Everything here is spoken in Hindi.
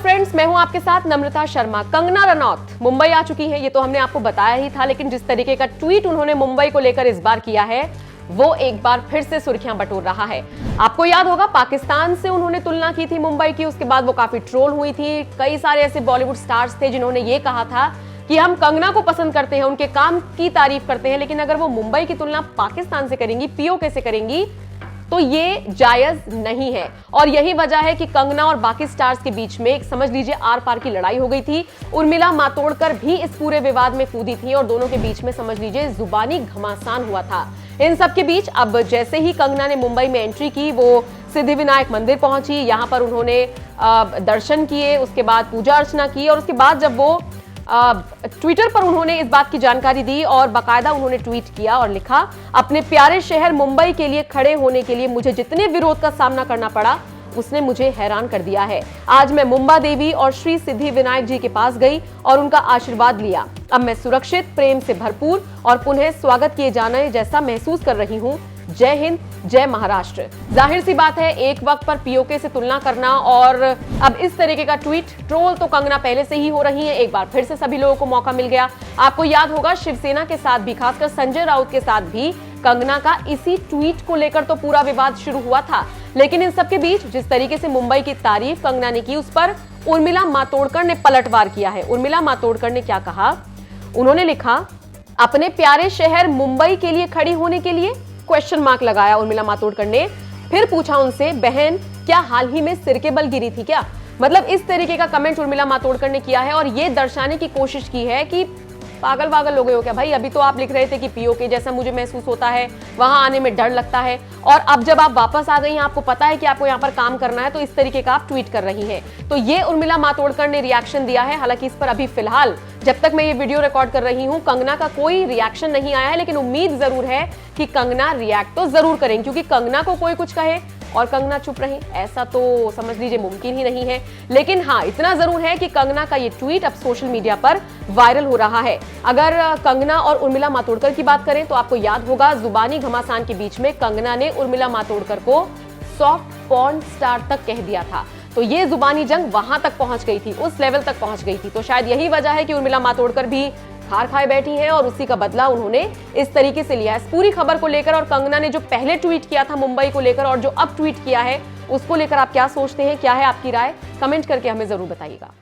फ्रेंड्स, मैं हूं आपके साथ नम्रता शर्मा। कंगना रनौत मुंबई आ चुकी हैं, ये तो हमने आपको बताया ही था, लेकिन जिस तरीके का ट्वीट उन्होंने मुंबई को लेकर इस बार किया है वो एक बार फिर से सुर्खियां बटोर रहा है। आपको याद होगा पाकिस्तान से उन्होंने तुलना की थी मुंबई की, उसके बाद वो काफी ट्रोल हुई थी। कई सारे ऐसे बॉलीवुड स्टार्स थे जिन्होंने ये कहा था कि हम कंगना को पसंद करते हैं, उनके काम की तारीफ करते हैं, लेकिन अगर वो मुंबई की तुलना पाकिस्तान से करेंगी, पीओके से करेंगी, तो ये जायज नहीं है। और यही वजह है कि कंगना और बाकी स्टार्स के बीच में एक समझ लीजिए आर पार की लड़ाई हो गई थी। उर्मिला मातोंडकर भी इस पूरे विवाद में कूदी थी और दोनों के बीच में समझ लीजिए जुबानी घमासान हुआ था। इन सब के बीच अब जैसे ही कंगना ने मुंबई में एंट्री की, वो सिद्धिविनायक मंदिर पहुंची, यहां पर उन्होंने दर्शन किए, उसके बाद पूजा अर्चना की और उसके बाद जब वो ट्विटर पर उन्होंने इस बात की जानकारी दी और बाकायदा उन्होंने ट्वीट किया और लिखा, अपने प्यारे शहर मुंबई के लिए खड़े होने के लिए मुझे जितने विरोध का सामना करना पड़ा उसने मुझे हैरान कर दिया है। आज मैं मुंबा देवी और श्री सिद्धि विनायक जी के पास गई और उनका आशीर्वाद लिया। अब मैं सुरक्षित, प्रेम से भरपूर और पुनः स्वागत किए जाने जैसा महसूस कर रही हूँ। जय हिंद, जय महाराष्ट्र। जाहिर सी बात है, एक वक्त पर पीओके से तुलना करना और अब इस तरीके का ट्वीट, ट्रोल तो कंगना पहले से ही हो रही है, एक बार फिर से सभी लोगों को मौका मिल गया। आपको याद होगा शिवसेना के साथ भी, खासकर संजय राउत के साथ भी कंगना का इसी ट्वीट को लेकर तो पूरा विवाद शुरू हुआ था। लेकिन इन सबके बीच जिस तरीके से मुंबई की तारीफ कंगना ने की, उस पर उर्मिला मातोंडकर ने पलटवार किया है। उर्मिला मातोंडकर ने क्या कहा? उन्होंने लिखा, अपने प्यारे शहर मुंबई के लिए खड़ी होने के लिए क्वेश्चन मार्क लगाया उर्मिला मातोंडकर ने। फिर पूछा उनसे, बहन क्या हाल ही में सिर के बल गिरी थी क्या? मतलब इस तरीके का कमेंट उर्मिला मातोंडकर ने किया है और ये दर्शाने की कोशिश की है कि पागल वागल हो गए हो क्या भाई? अभी तो आप लिख रहे थे कि पीओके जैसा मुझे महसूस होता है, वहां आने में डर लगता है, और अब जब आप वापस आ गई हैं, आपको पता है कि आपको यहाँ पर काम करना है, तो इस तरीके का आप ट्वीट कर रही हैं। तो ये उर्मिला मातोंडकर ने रिएक्शन दिया है। हालांकि इस पर अभी फिलहाल जब तक मैं ये वीडियो रिकॉर्ड कर रही हूं, कंगना का कोई रिएक्शन नहीं आया है, लेकिन उम्मीद जरूर है कि कंगना रिएक्ट तो जरूर करेंगे, क्योंकि कंगना को कोई कुछ कहे और कंगना चुप रही, ऐसा तो समझ लीजिए मुमकिन ही नहीं है। लेकिन हाँ, इतना जरूर है कि कंगना का ये ट्वीट अब सोशल मीडिया पर वायरल हो रहा है। अगर कंगना और उर्मिला मातोंडकर की बात करें तो आपको याद होगा जुबानी घमासान के बीच में कंगना ने उर्मिला मातोंडकर को सॉफ्ट पॉर्न स्टार तक कह दिया था। तो ये जुबानी जंग वहां तक पहुंच गई थी, उस लेवल तक पहुंच गई थी। तो शायद यही वजह है कि उर्मिला मातोंडकर भी खार खाए बैठी हैं और उसी का बदला उन्होंने इस तरीके से लिया है इस पूरी खबर को लेकर। और कंगना ने जो पहले ट्वीट किया था मुंबई को लेकर और जो अब ट्वीट किया है, उसको लेकर आप क्या सोचते हैं? क्या है आपकी राय? कमेंट करके हमें जरूर बताइएगा।